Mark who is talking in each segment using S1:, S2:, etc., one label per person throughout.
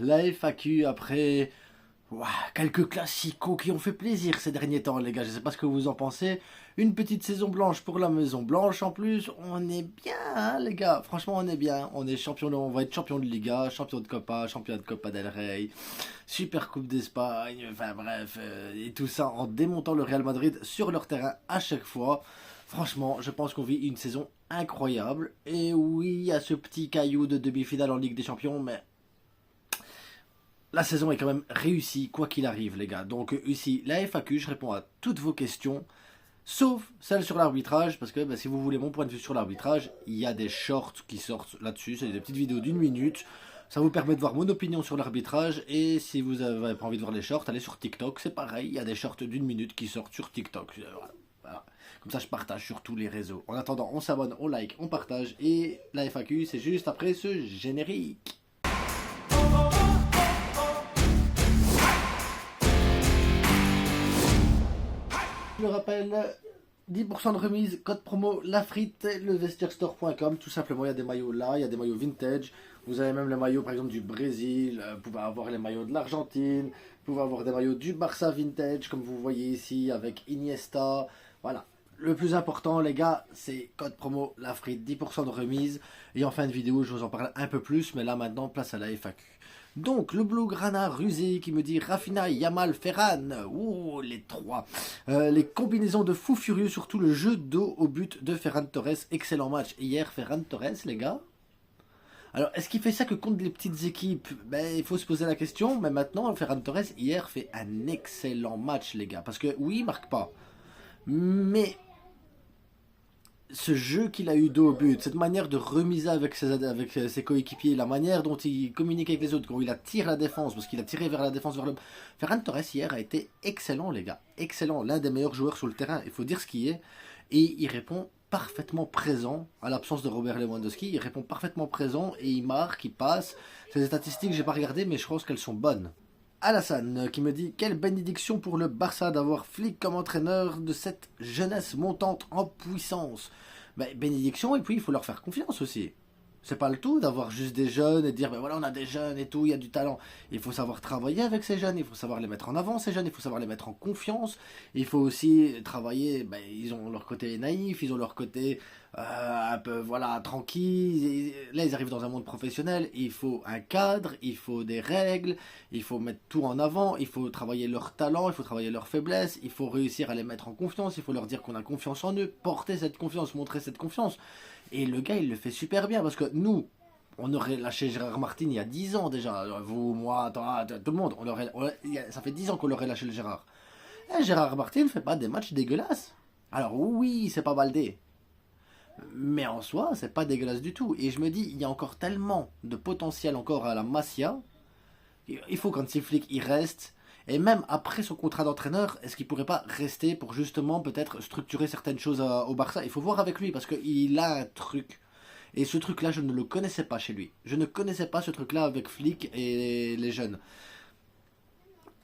S1: la FAQ après quelques classicos qui ont fait plaisir ces derniers temps, les gars. Je sais pas ce que vous en pensez. Une petite saison blanche pour la Maison Blanche en plus. On est bien, hein, les gars. Franchement, on est bien. On est champion, on va être champion de Liga, champion de Copa del Rey, Super Coupe d'Espagne. Enfin bref, et tout ça en démontant le Real Madrid sur leur terrain à chaque fois. Franchement, je pense qu'on vit une saison incroyable. Et oui, il y a ce petit caillou de demi-finale en Ligue des Champions, mais la saison est quand même réussie, quoi qu'il arrive, les gars. Donc ici, la FAQ, je réponds à toutes vos questions, sauf celle sur l'arbitrage, parce que si vous voulez mon point de vue sur l'arbitrage, il y a des shorts qui sortent là-dessus, c'est des petites vidéos d'1 minute. Ça vous permet de voir mon opinion sur l'arbitrage, et si vous n'avez pas envie de voir les shorts, allez sur TikTok, c'est pareil, il y a des shorts d'1 minute qui sortent sur TikTok. Voilà. Comme ça, je partage sur tous les réseaux. En attendant, on s'abonne, on like, on partage, et la FAQ, c'est juste après ce générique. Je le rappelle, 10% de remise, code promo LAFRITE, levestierstore.com. Tout simplement, il y a des maillots là, il y a des maillots vintage. Vous avez même les maillots par exemple du Brésil, vous pouvez avoir les maillots de l'Argentine, vous pouvez avoir des maillots du Barça vintage, comme vous voyez ici avec Iniesta. Voilà. Le plus important, les gars, c'est code promo LAFRITE, 10% de remise. Et en fin de vidéo, je vous en parle un peu plus, mais là maintenant, place à la FAQ. Donc, le Blaugrana rusé qui me dit Rafinha, Yamal, Ferran. Oh, les trois. Les combinaisons de fou furieux, surtout le jeu d'eau au but de Ferran Torres. Excellent match. Hier, Ferran Torres, les gars. Alors, est-ce qu'il fait ça que contre les petites équipes? Il faut se poser la question. Mais maintenant, Ferran Torres, hier, fait un excellent match, les gars. Parce que, oui, il marque pas. Mais ce jeu qu'il a eu dos au but, cette manière de remiser avec ses coéquipiers, la manière dont il communique avec les autres, quand il attire la défense, parce qu'il a tiré vers la défense, vers le... Ferran Torres hier a été excellent, les gars, excellent, l'un des meilleurs joueurs sur le terrain, il faut dire ce qui est, et il répond parfaitement présent, à l'absence de Robert Lewandowski, il répond parfaitement présent, et il marque, il passe. Ces statistiques, j'ai pas regardé, mais je pense qu'elles sont bonnes. Alassane qui me dit quelle bénédiction pour le Barça d'avoir Flick comme entraîneur de cette jeunesse montante en puissance. Bénédiction, et puis il faut leur faire confiance aussi. C'est pas le tout d'avoir juste des jeunes et de dire voilà, on a des jeunes et tout, il y a du talent. Il faut savoir travailler avec ces jeunes, il faut savoir les mettre en avant ces jeunes, il faut savoir les mettre en confiance. Il faut aussi travailler, ils ont leur côté naïf, ils ont leur côté un peu tranquille. Et là ils arrivent dans un monde professionnel, il faut un cadre, il faut des règles, il faut mettre tout en avant, il faut travailler leur talent, il faut travailler leurs faiblesses, il faut réussir à les mettre en confiance, il faut leur dire qu'on a confiance en eux, porter cette confiance, montrer cette confiance. Et le gars, il le fait super bien, parce que nous, on aurait lâché Gérard Martin il y a 10 ans déjà. Vous, moi, toi, tout le monde. Ça fait 10 ans qu'on l'aurait lâché le Gérard. Et Gérard Martin ne fait pas des matchs dégueulasses. Alors oui, c'est pas Baldé. Mais en soi, c'est pas dégueulasse du tout. Et je me dis, il y a encore tellement de potentiel encore à la Masia. Il faut qu'Hansi Flick, il reste. Et même après son contrat d'entraîneur, est-ce qu'il pourrait pas rester pour justement peut-être structurer certaines choses au Barça? Il faut voir avec lui parce qu'il a un truc. Et ce truc-là, je ne le connaissais pas chez lui. Je ne connaissais pas ce truc-là avec Flick et les jeunes.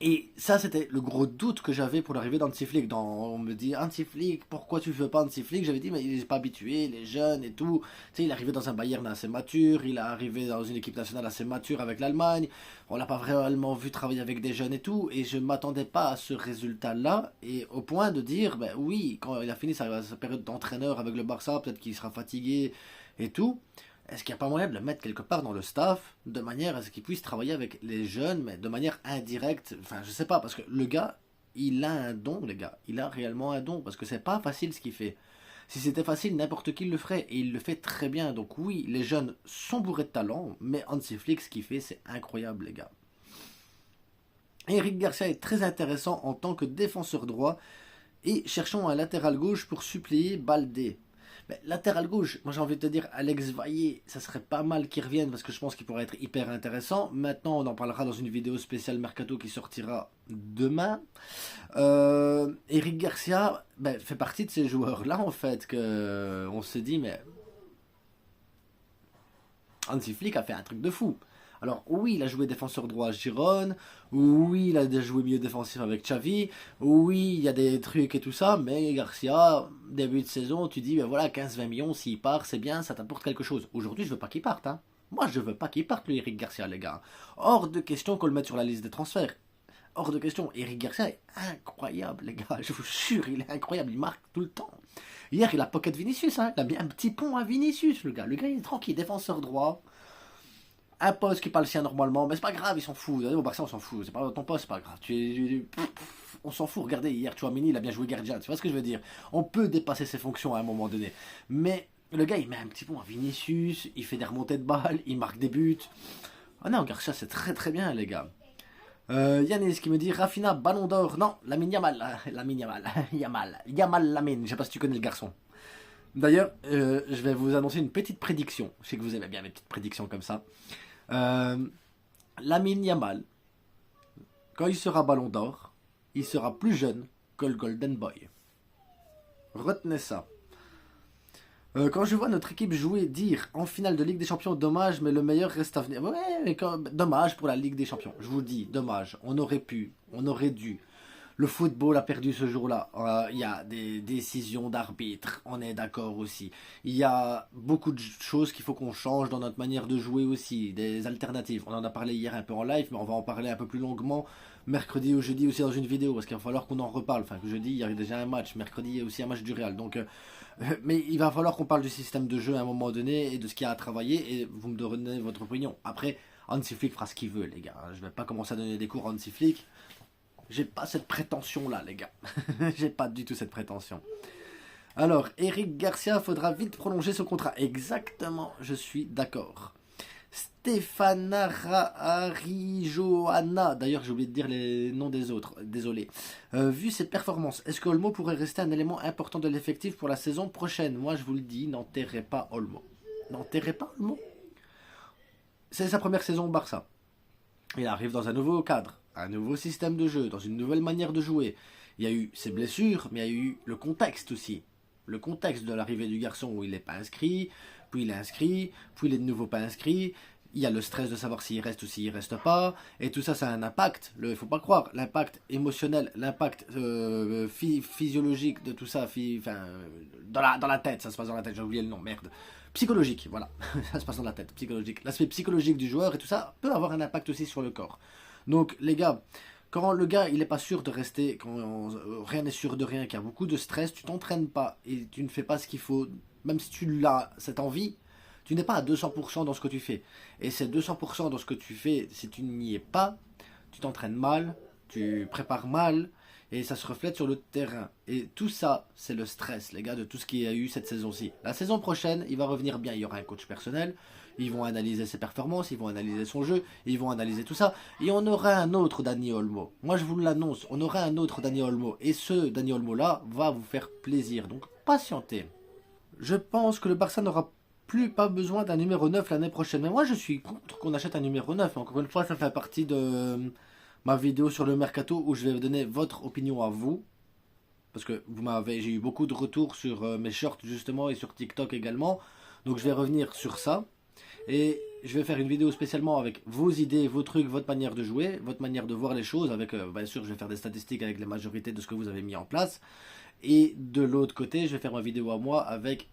S1: Et ça, c'était le gros doute que j'avais pour l'arrivée d'Hansi Flick. On me dit, Hansi Flick, pourquoi tu ne veux pas Hansi Flick? J'avais dit, mais il n'est pas habitué, les jeunes et tout. Tu sais, il est arrivé dans un Bayern assez mature, il est arrivé dans une équipe nationale assez mature avec l'Allemagne. On l'a pas vraiment vu travailler avec des jeunes et tout. Et je ne m'attendais pas à ce résultat-là. Et au point de dire, oui, quand il a fini sa période d'entraîneur avec le Barça, peut-être qu'il sera fatigué et tout. Est-ce qu'il n'y a pas moyen de le mettre quelque part dans le staff, de manière à ce qu'il puisse travailler avec les jeunes, mais de manière indirecte? Enfin, je sais pas, parce que le gars, il a un don, les gars. Il a réellement un don, parce que c'est pas facile ce qu'il fait. Si c'était facile, n'importe qui le ferait, et il le fait très bien. Donc oui, les jeunes sont bourrés de talent, mais Hansi Flick, ce qu'il fait, c'est incroyable, les gars. Eric Garcia est très intéressant en tant que défenseur droit, et cherchons un latéral gauche pour suppléer Baldé. Latéral gauche, moi j'ai envie de te dire Alex Vaillé, ça serait pas mal qu'il revienne parce que je pense qu'il pourrait être hyper intéressant. Maintenant on en parlera dans une vidéo spéciale Mercato qui sortira demain. Eric Garcia fait partie de ces joueurs là en fait que on se dit mais Hansi Flick a fait un truc de fou. Alors oui, il a joué défenseur droit à Girone, oui, il a déjà joué milieu défensif avec Xavi, oui, il y a des trucs et tout ça, mais Garcia, début de saison, tu dis, 15-20 millions, s'il part, c'est bien, ça t'apporte quelque chose. Aujourd'hui, je veux pas qu'il parte, hein. Moi, je veux pas qu'il parte, le Eric Garcia, les gars. Hors de question qu'on le mette sur la liste des transferts. Hors de question. Eric Garcia est incroyable, les gars. Je vous jure, il est incroyable. Il marque tout le temps. Hier, il a pocket Vinicius. Hein. Il a mis un petit pont à Vinicius, le gars. Le gars, il est tranquille. Défenseur droit. Un poste qui est pas le sien normalement. Mais c'est pas grave, ils s'en foutent. Au Barça, on s'en fout. C'est pas ton poste, c'est pas grave. On s'en fout. Regardez, hier, Tchouaméni, il a bien joué gardien. Tu vois ce que je veux dire? On peut dépasser ses fonctions à un moment donné. Mais le gars, il met un petit pont à Vinicius. Il fait des remontées de balles. Il marque des buts. Ah non, Garcia, c'est très très bien, les gars. Yanis qui me dit Rafinha, Ballon d'Or. Non, Lamine Yamal. Lamine Yamal. Yamal Lamine. Je sais pas si tu connais le garçon. D'ailleurs, je vais vous annoncer une petite prédiction. Je sais que vous aimez bien mes petites prédictions comme ça. Lamine Yamal, quand il sera Ballon d'Or, il sera plus jeune que le Golden Boy. Retenez ça. Quand je vois notre équipe jouer, dire en finale de Ligue des Champions, dommage, mais le meilleur reste à venir. Ouais, mais dommage pour la Ligue des Champions. Je vous dis, dommage. On aurait pu, on aurait dû. Le football a perdu ce jour-là. Il y a des décisions d'arbitre, on est d'accord aussi. Il y a beaucoup de choses qu'il faut qu'on change dans notre manière de jouer aussi, des alternatives. On en a parlé hier un peu en live, mais on va en parler un peu plus longuement mercredi ou jeudi aussi dans une vidéo, parce qu'il va falloir qu'on en reparle. Enfin, que jeudi, il y a déjà un match, mercredi, il y a aussi un match du Real. Donc, mais il va falloir qu'on parle du système de jeu à un moment donné et de ce qu'il y a à travailler, et vous me donnez votre opinion. Après, Hansi Flick fera ce qu'il veut, les gars. Je vais pas commencer à donner des cours à Hansi Flick. J'ai pas cette prétention-là, les gars. J'ai pas du tout cette prétention. Alors, Eric Garcia, faudra vite prolonger son contrat. Exactement, je suis d'accord. Stefana Arijoana, d'ailleurs j'ai oublié de dire les noms des autres, désolé. Vu ses performances, est-ce que Olmo pourrait rester un élément important de l'effectif pour la saison prochaine? Moi je vous le dis, n'enterrez pas Olmo. N'enterrez pas Olmo. C'est sa première saison au Barça. Il arrive dans un nouveau cadre, un nouveau système de jeu, dans une nouvelle manière de jouer. Il y a eu ses blessures, mais il y a eu le contexte aussi. Le contexte de l'arrivée du garçon où il n'est pas inscrit, puis il est inscrit, puis il est de nouveau pas inscrit. Il y a le stress de savoir s'il reste ou s'il reste pas. Et tout ça, ça a un impact. Il ne faut pas croire. L'impact émotionnel, l'impact physiologique de tout ça, dans la tête, ça se passe dans la tête, j'ai oublié le nom, merde. Psychologique, voilà. Ça se passe dans la tête, psychologique. L'aspect psychologique du joueur et tout ça peut avoir un impact aussi sur le corps. Donc, les gars, quand le gars, il n'est pas sûr de rester, quand rien n'est sûr de rien, qu'il y a beaucoup de stress, tu t'entraînes pas et tu ne fais pas ce qu'il faut, même si tu l'as, cette envie, tu n'es pas à 200% dans ce que tu fais. Et c'est 200% dans ce que tu fais, si tu n'y es pas, tu t'entraînes mal, tu prépares mal, et ça se reflète sur le terrain. Et tout ça, c'est le stress, les gars, de tout ce qu'il y a eu cette saison-ci. La saison prochaine, il va revenir bien, il y aura un coach personnel, ils vont analyser ses performances, ils vont analyser son jeu, ils vont analyser tout ça, et on aura un autre Dani Olmo. Moi, je vous l'annonce, on aura un autre Dani Olmo, et ce Dani Olmo-là va vous faire plaisir. Donc, patientez. Je pense que le Barça n'aura plus pas besoin d'un numéro 9 l'année prochaine. Mais moi, je suis contre qu'on achète un numéro 9. Encore une fois, ça fait partie de ma vidéo sur le mercato où je vais donner votre opinion à vous. Parce que j'ai eu beaucoup de retours sur mes shorts justement et sur TikTok également. Donc je vais revenir sur ça. Et je vais faire une vidéo spécialement avec vos idées, vos trucs, votre manière de jouer, votre manière de voir les choses. Avec, bien sûr, je vais faire des statistiques avec la majorité de ce que vous avez mis en place. Et de l'autre côté, je vais faire ma vidéo à moi avec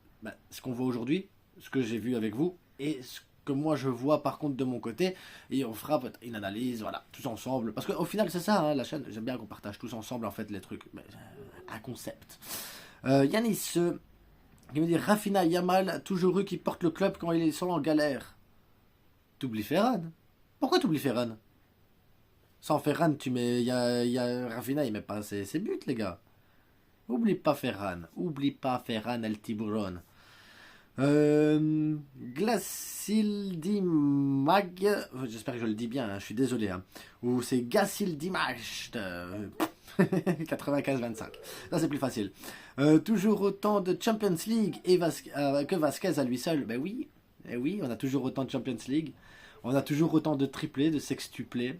S1: ce qu'on voit aujourd'hui, ce que j'ai vu avec vous et ce que moi je vois par contre de mon côté, et on fera une analyse, voilà, tous ensemble, parce qu'au final c'est ça, hein, la chaîne, j'aime bien qu'on partage tous ensemble en fait les trucs, mais, un concept. Yanis qui me dit Rafinha, Yamal, toujours eux qui portent le club quand ils sont en galère. T'oublies Ferran? Pourquoi t'oublies Ferran? Sans Ferran, tu mets, il y a Rafinha, il met pas ses buts, les gars. Oublie pas Ferran, El Tiburon. Glacildimag, j'espère que je le dis bien, hein, je suis désolé, hein. Ou c'est Gacildimag 95-25, là c'est plus facile. Toujours autant de Champions League que Vasquez à lui seul. Ben oui, oui, on a toujours autant de Champions League, on a toujours autant de triplés, de sextuplés.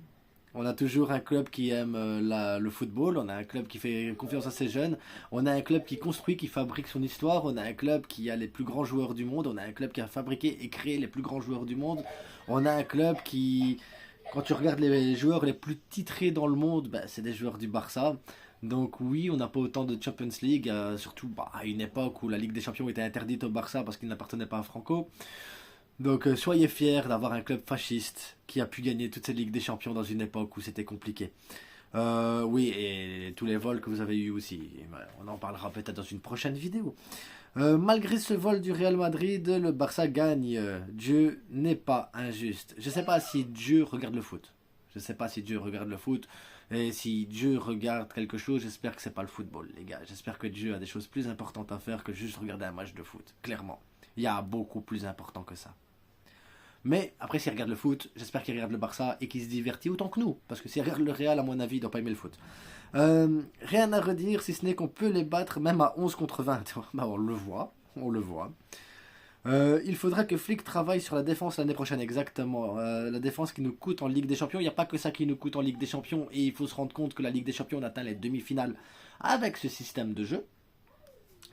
S1: On a toujours un club qui aime le football, on a un club qui fait confiance à ses jeunes, on a un club qui construit, qui fabrique son histoire, on a un club qui a les plus grands joueurs du monde, on a un club qui a fabriqué et créé les plus grands joueurs du monde, on a un club qui, quand tu regardes les joueurs les plus titrés dans le monde, c'est des joueurs du Barça. Donc oui, on n'a pas autant de Champions League, surtout à une époque où la Ligue des Champions était interdite au Barça parce qu'il n'appartenait pas à Franco. Donc soyez fiers d'avoir un club fasciste qui a pu gagner toute cette Ligue des Champions dans une époque où c'était compliqué. Oui, et tous les vols que vous avez eus aussi. On en parlera peut-être dans une prochaine vidéo. Malgré ce vol du Real Madrid, le Barça gagne. Dieu n'est pas injuste. Je ne sais pas si Dieu regarde le foot. Je ne sais pas si Dieu regarde le foot. Et si Dieu regarde quelque chose, j'espère que c'est pas le football, les gars. J'espère que Dieu a des choses plus importantes à faire que juste regarder un match de foot. Clairement. Il y a beaucoup plus important que ça. Mais après, s'il regarde le foot, j'espère qu'il regarde le Barça et qu'il se divertit autant que nous. Parce que s'il regarde le Real, à mon avis, il ne doit pas aimer le foot. Rien à redire, si ce n'est qu'on peut les battre même à 11 contre 20. Bah, on le voit, on le voit. Il faudra que Flick travaille sur la défense l'année prochaine, exactement. La défense qui nous coûte en Ligue des Champions. Il n'y a pas que ça qui nous coûte en Ligue des Champions. Et il faut se rendre compte que la Ligue des Champions, on atteint les demi-finales avec ce système de jeu.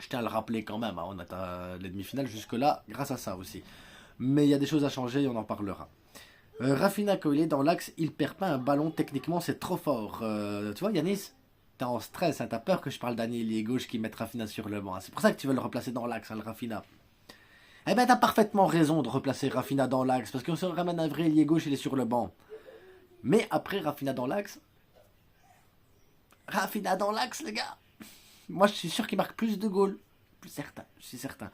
S1: Je tiens à le rappeler quand même, hein, on atteint les demi-finales jusque-là grâce à ça aussi. Mais il y a des choses à changer et on en parlera. Rafinha, quand il est dans l'axe, il perd pas un ballon. Techniquement, c'est trop fort. Tu vois, Yanis, t'es en stress. Hein, t'as peur que je parle d'un ailier gauche qui mette Rafinha sur le banc. Hein. C'est pour ça que tu veux le replacer dans l'axe, hein, le Rafinha. Eh ben, t'as parfaitement raison de replacer Rafinha dans l'axe. Parce qu'on se ramène un vrai ailier gauche, il est sur le banc. Mais après, Rafinha dans l'axe. Rafinha dans l'axe, les gars. Moi, je suis sûr qu'il marque plus de goals. Plus certain, je suis certain.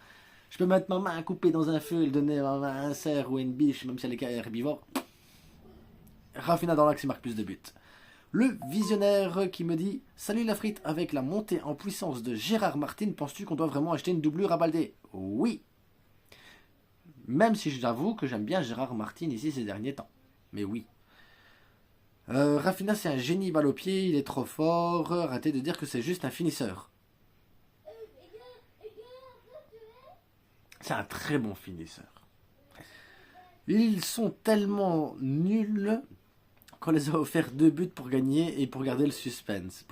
S1: Je peux mettre ma main à couper dans un feu et le donner à un cerf ou à une biche, même si elle est herbivore. Rafinha dans l'axe, il marque plus de buts. Le visionnaire qui me dit « Salut la frite, avec la montée en puissance de Gérard Martin, penses-tu qu'on doit vraiment acheter une doublure à Baldé ?» Oui. Même si j'avoue que j'aime bien Gérard Martin ici ces derniers temps. Mais oui. Rafinha, c'est un génie balle au pied, il est trop fort. Arrêtez de dire que c'est juste un finisseur. C'est un très bon finisseur. Ils sont tellement nuls qu'on les a offert 2 buts pour gagner et pour garder le suspense.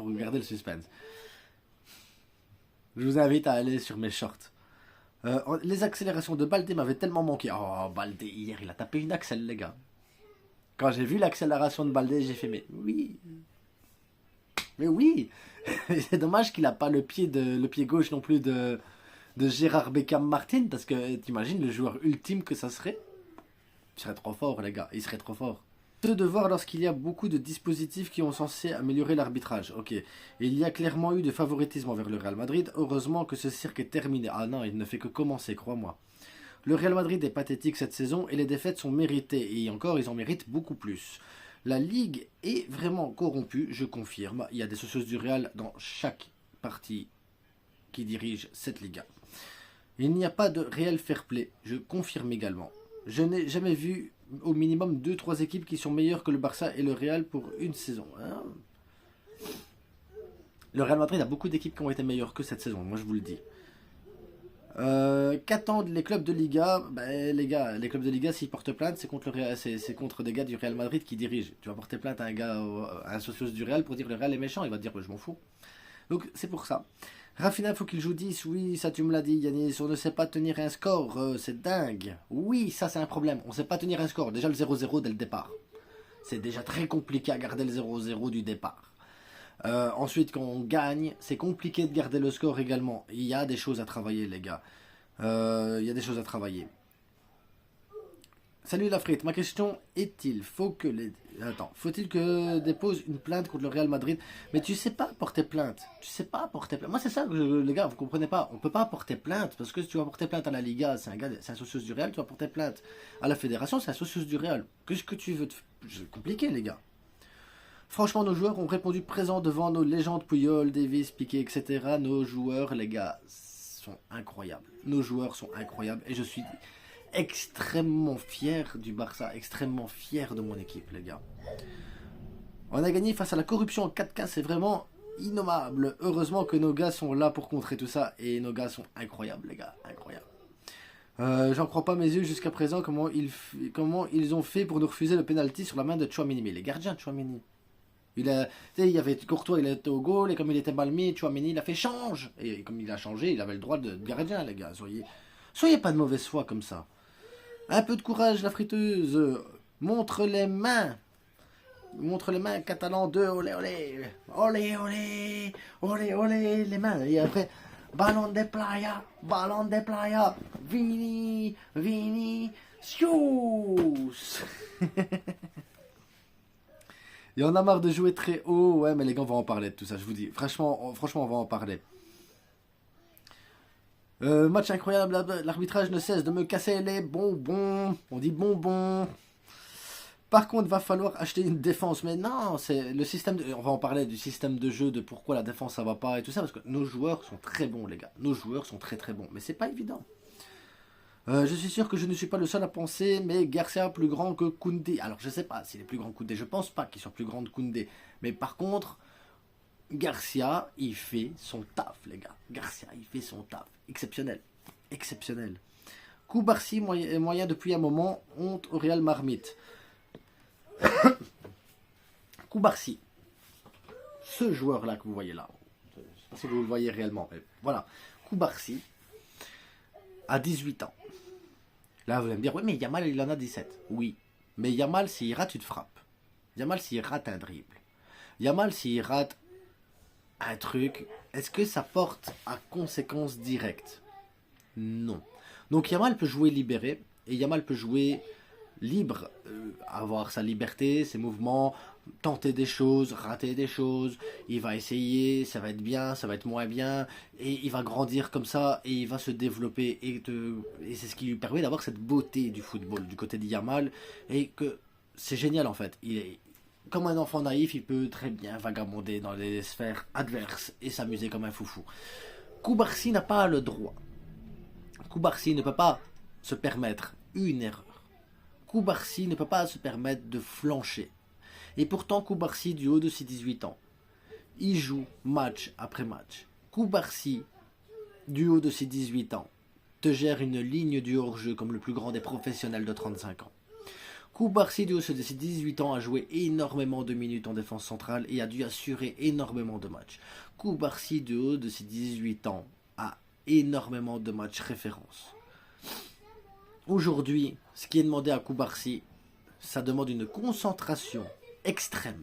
S1: Je vous invite à aller sur mes shorts. Les accélérations de Baldé m'avaient tellement manqué. Oh, Baldé, hier, il a tapé une accel, les gars. Quand j'ai vu l'accélération de Baldé, j'ai fait, mais oui. Mais oui. C'est dommage qu'il n'a pas le pied gauche non plus de Gérard Beckham Martin, parce que t'imagines le joueur ultime que ça serait. Il serait trop fort, les gars, il serait trop fort. De voir lorsqu'il y a beaucoup de dispositifs qui ont censé améliorer l'arbitrage. Ok, il y a clairement eu de favoritisme envers le Real Madrid. Heureusement que ce cirque est terminé. Ah non, il ne fait que commencer, crois-moi. Le Real Madrid est pathétique cette saison et les défaites sont méritées. Et encore, ils en méritent beaucoup plus. La Ligue est vraiment corrompue, je confirme. Il y a des socios du Real dans chaque partie qui dirige cette Liga. Il n'y a pas de réel fair play, je confirme également. Je n'ai jamais vu au minimum 2-3 équipes qui sont meilleures que le Barça et le Real pour une saison. Hein. Le Real Madrid a beaucoup d'équipes qui ont été meilleures que cette saison, moi je vous le dis. Qu'attendent les clubs de Liga? Ben, les gars, les clubs de Liga, s'ils portent plainte, c'est contre des gars du Real Madrid qui dirigent. Tu vas porter plainte à un gars, à un socios du Real pour dire le Real est méchant, il va te dire je m'en fous. Donc c'est pour ça. Rafinha, faut qu'il joue 10, oui, ça tu me l'as dit, Yanis, on ne sait pas tenir un score, c'est dingue. Oui, ça c'est un problème, on ne sait pas tenir un score, déjà le 0-0 dès le départ. C'est déjà très compliqué à garder le 0-0 du départ. Ensuite, quand on gagne, c'est compliqué de garder le score également. Il y a des choses à travailler, les gars. Il y a des choses à travailler. Salut la frite, ma question est-il faut-il que dépose une plainte contre le Real Madrid? Mais tu sais pas porter plainte. Moi c'est ça que les gars, vous comprenez pas. On peut pas porter plainte parce que si tu vas porter plainte à la Liga, c'est un socios du Real, tu vas porter plainte à la fédération, c'est un socios du Real. Qu'est-ce que tu veux C'est compliqué les gars. Franchement, nos joueurs ont répondu présent devant nos légendes Puyol, Davis, Piqué, etc. Nos joueurs, les gars, sont incroyables. Nos joueurs sont incroyables et je suis extrêmement fier du Barça, extrêmement fier de mon équipe, les gars. On a gagné face à la corruption en 4K, c'est vraiment innommable. Heureusement que nos gars sont là pour contrer tout ça et nos gars sont incroyables, les gars, incroyables. J'en crois pas mes yeux jusqu'à présent comment ils ont fait pour nous refuser le penalty sur la main de Tchouaméni. Mais les gardiens de Tchouaméni. Il y avait Courtois, il était au goal, et comme il était mal mis, Tchouaméni, il a fait change. Et comme il a changé, il avait le droit de gardien, les gars. Soyez pas de mauvaise foi comme ça. Un peu de courage, la friteuse. Montre les mains. Montre les mains, catalan 2, olé, olé. Olé, olé. Olé, olé, les mains. Et après, ballon de playa. Vini, Vini. Sious. Et on a marre de jouer très haut. Ouais, mais les gars, on va en parler de tout ça, je vous dis. Franchement, on va en parler. Match incroyable, l'arbitrage ne cesse de me casser les bonbons. On dit bonbons. Par contre, va falloir acheter une défense. Mais non, c'est le système. On va en parler du système de jeu, de pourquoi la défense ça va pas et tout ça. Parce que nos joueurs sont très bons, les gars. Nos joueurs sont très très bons. Mais c'est pas évident. Je suis sûr que je ne suis pas le seul à penser, mais Garcia plus grand que Koundé. Alors je sais pas s'il est plus grand que Koundé. Je pense pas qu'il soit plus grand que Koundé. Mais par contre, Garcia, il fait son taf, les gars. Garcia, il fait son taf. Exceptionnel. Exceptionnel. Koubarsi, moyen depuis un moment, honte au Real Marmite. Koubarsi, ce joueur-là que vous voyez là, je ne sais pas si vous le voyez réellement, mais voilà, Koubarsi a 18 ans. Là, vous allez me dire, oui, mais Yamal, il en a 17. Oui, mais Yamal, s'il rate une frappe, Yamal, s'il rate un dribble, Yamal, s'il rate un truc, est-ce que ça porte à conséquence directe? Non. Donc Yamal peut jouer libéré, et Yamal peut jouer libre, avoir sa liberté, ses mouvements, tenter des choses, rater des choses, il va essayer, ça va être bien, ça va être moins bien, et il va grandir comme ça, et il va se développer, et c'est ce qui lui permet d'avoir cette beauté du football, du côté de Yamal, et que c'est génial en fait, il est comme un enfant naïf, il peut très bien vagabonder dans les sphères adverses, et s'amuser comme un foufou. Koubarsi n'a pas le droit, Koubarsi ne peut pas se permettre une erreur. Koubarsi ne peut pas se permettre de flancher. Et pourtant, Koubarsi, du haut de ses 18 ans, il joue match après match. Koubarsi, du haut de ses 18 ans, te gère une ligne du hors-jeu comme le plus grand des professionnels de 35 ans. Koubarsi, du haut de ses 18 ans, a joué énormément de minutes en défense centrale et a dû assurer énormément de matchs. Koubarsi, du haut de ses 18 ans, a énormément de matchs références. Aujourd'hui, ce qui est demandé à Koubarsi, ça demande une concentration extrême.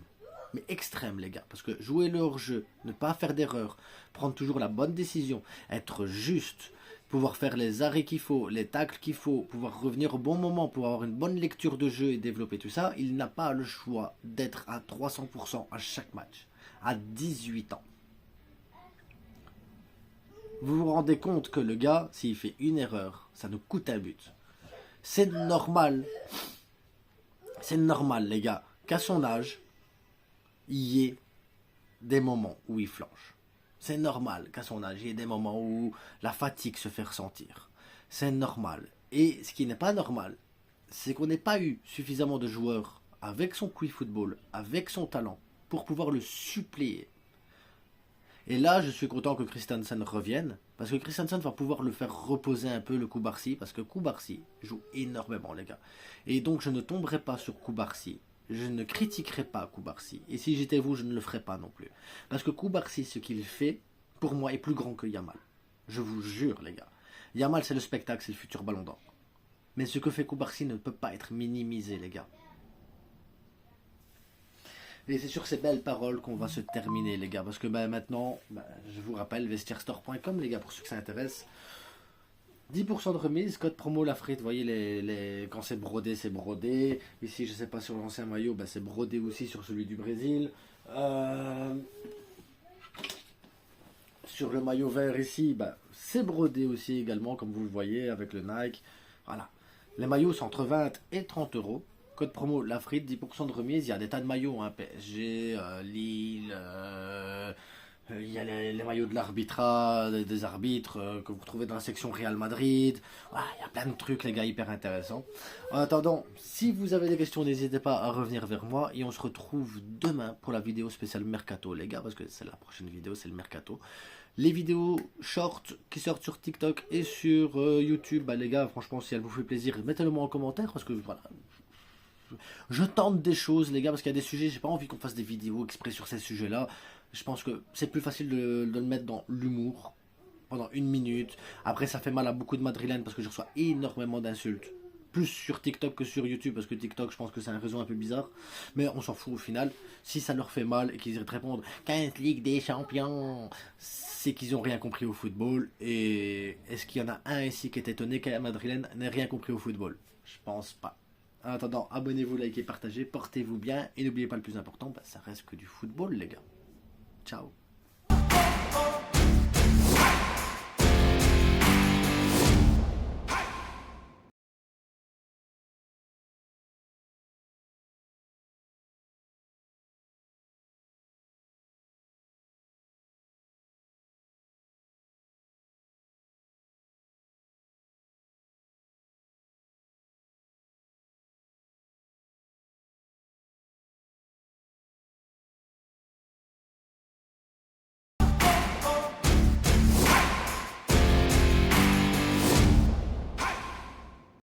S1: Mais extrême, les gars. Parce que jouer le hors-jeu, ne pas faire d'erreur, prendre toujours la bonne décision, être juste, pouvoir faire les arrêts qu'il faut, les tacles qu'il faut, pouvoir revenir au bon moment, pouvoir avoir une bonne lecture de jeu et développer tout ça, il n'a pas le choix d'être à 300% à chaque match. À 18 ans. Vous vous rendez compte que le gars, s'il fait une erreur, ça nous coûte un but. C'est normal. C'est normal, les gars, qu'à son âge, il y ait des moments où il flanche. C'est normal qu'à son âge, il y ait des moments où la fatigue se fait ressentir. C'est normal. Et ce qui n'est pas normal, c'est qu'on n'ait pas eu suffisamment de joueurs avec son QI football, avec son talent, pour pouvoir le suppléer. Et là, je suis content que Christensen revienne, parce que Christensen va pouvoir le faire reposer un peu le Koubarsi, parce que Koubarsi joue énormément, les gars. Et donc, je ne tomberai pas sur Koubarsi. Je ne critiquerai pas Koubarsi. Et si j'étais vous, je ne le ferais pas non plus. Parce que Koubarsi, ce qu'il fait, pour moi, est plus grand que Yamal. Je vous jure, les gars. Yamal, c'est le spectacle, c'est le futur ballon d'or. Mais ce que fait Koubarsi ne peut pas être minimisé, les gars. Et c'est sur ces belles paroles qu'on va se terminer, les gars. Parce que maintenant, je vous rappelle, vestiairestore.com, les gars, pour ceux que ça intéresse. 10% de remise, code promo la frite. Vous voyez, quand c'est brodé, c'est brodé. Ici, je sais pas, sur l'ancien maillot, c'est brodé aussi sur celui du Brésil. Sur le maillot vert ici, c'est brodé aussi également, comme vous le voyez, avec le Nike. Voilà. Les maillots sont entre 20 et 30 euros. Code promo la frite, 10% de remise. Il y a des tas de maillots, hein, PSG, Lille, il y a les maillots de l'arbitrage, des arbitres que vous retrouvez dans la section Real Madrid. Voilà, il y a plein de trucs, les gars, hyper intéressants. En attendant, si vous avez des questions, n'hésitez pas à revenir vers moi. Et on se retrouve demain pour la vidéo spéciale Mercato, les gars, parce que c'est la prochaine vidéo, c'est le Mercato. Les vidéos short qui sortent sur TikTok et sur YouTube, les gars, franchement, si elle vous fait plaisir, mettez-le moi en commentaire, parce que voilà... Je tente des choses, les gars, parce qu'il y a des sujets, j'ai pas envie qu'on fasse des vidéos exprès sur ces sujets-là. Je pense que c'est plus facile de le mettre dans l'humour pendant 1 minute. Après, ça fait mal à beaucoup de madrilènes parce que je reçois énormément d'insultes. Plus sur TikTok que sur YouTube, parce que TikTok, je pense que c'est un réseau un peu bizarre. Mais on s'en fout au final. Si ça leur fait mal et qu'ils te répondent 15 Ligue des Champions, c'est qu'ils n'ont rien compris au football. Et est-ce qu'il y en a un ici qui est étonné qu'un madrilène n'ait rien compris au football? Je pense pas. En attendant, abonnez-vous, likez, partagez, portez-vous bien et n'oubliez pas le plus important, bah, ça reste que du football les gars. Ciao.